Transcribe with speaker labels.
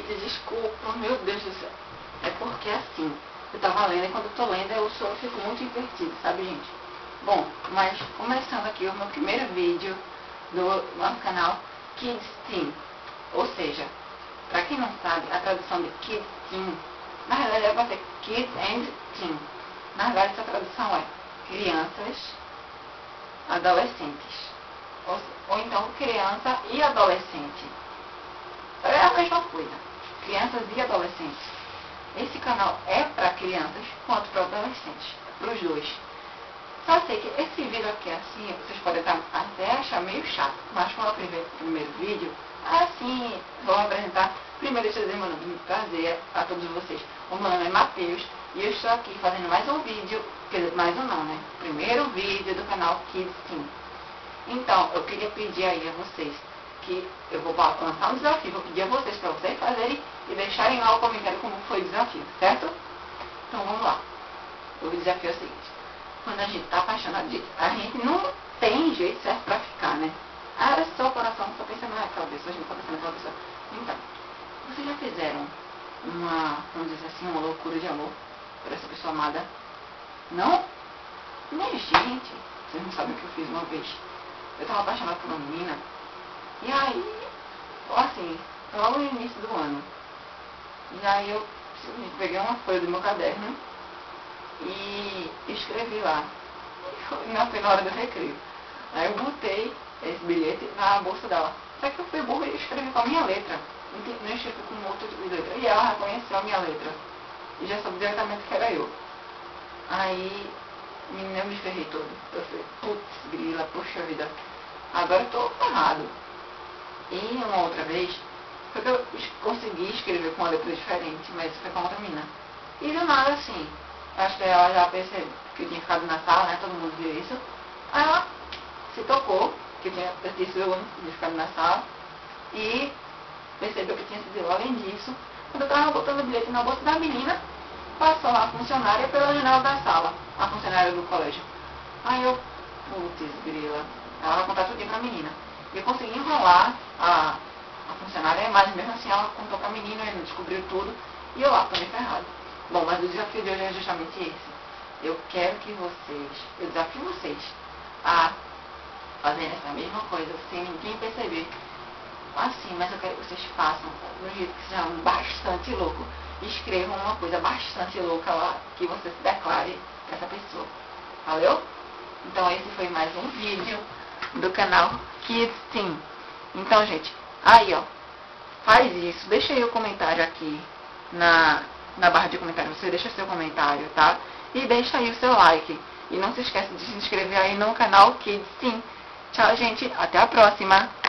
Speaker 1: gente, desculpa, meu Deus do céu. É porque assim, eu tava lendo e quando eu tô lendo eu fico muito invertido, sabe, gente? Bom, mas começando aqui o meu primeiro vídeo do nosso canal Kids Team. Ou seja, pra quem não sabe, a tradução de Kids Team, na realidade vai ser Kids and Teen. Na verdade essa tradução é crianças, adolescentes. Ou então criança e adolescente. É a mesma coisa, crianças e adolescentes. Esse canal é para crianças quanto para adolescentes, para os dois. Só sei que esse vídeo aqui assim, vocês podem até achar meio chato, mas como é o primeiro vídeo, assim, vou apresentar. Primeiro deixa eu dizer meu nome, muito prazer a todos vocês. O meu nome é Matheus e eu estou aqui fazendo mais um vídeo, quer dizer, mais um não, né? Primeiro vídeo do canal Kids Team. Então, eu queria pedir aí a vocês que eu vou lançar um desafio, vou pedir a vocês para vocês fazerem e deixarem lá o comentário como foi o desafio, certo? Então vamos lá. O desafio é o seguinte: quando a gente está apaixonado, a gente não tem jeito certo para ficar, né? Era só o coração, só pensa naquela pessoa, a gente só pensa naquela pessoa. Então, vocês já fizeram vamos dizer assim, uma loucura de amor por essa pessoa amada? Não? Minha gente, vocês não sabem o que eu fiz uma vez. Eu estava apaixonada por uma menina. E aí, assim, logo no início do ano. E aí eu simplesmente peguei uma folha do meu caderno e escrevi lá. Não foi na hora do recreio. Aí eu botei esse bilhete na bolsa dela. Só que eu fui burra e escrevi com a minha letra. Não escrevi com outro tipo de letra. E ela reconheceu a minha letra. E já soube diretamente que era eu. Aí, menina, eu me ferrei todo. Eu falei, putz, grila, poxa vida. Agora eu tô errado. E uma outra vez, foi que eu consegui escrever com uma letra diferente, mas foi com outra menina. E do nada, assim, acho que ela já percebeu que eu tinha ficado na sala, né, todo mundo viu isso. Aí ela se tocou, que eu tinha sido eu tinha ficado na sala, e percebeu que tinha sido eu. Além disso, quando eu tava botando o bilhete na bolsa da menina, passou a funcionária pela janela da sala, a funcionária do colégio. Aí eu, putz, grila, ela vai contar tudo pra menina. E eu consegui enrolar a funcionária, mas mesmo assim ela contou pra menina, ele descobriu tudo, e eu lá, também ferrado. Bom, mas o desafio de hoje é justamente esse. Eu quero que eu desafio vocês a fazerem essa mesma coisa, sem ninguém perceber. Assim, mas eu quero que vocês façam de um jeito que seja bastante louco. Escrevam uma coisa bastante louca lá, que você se declare pra essa pessoa. Valeu? Então esse foi mais um vídeo do canal Kids Team. Então, gente, aí ó, faz isso, deixa aí o comentário aqui na barra de comentário, você deixa seu comentário, tá? E deixa aí o seu like. E não se esqueça de se inscrever aí no canal Kids Team. Tchau, gente, até a próxima!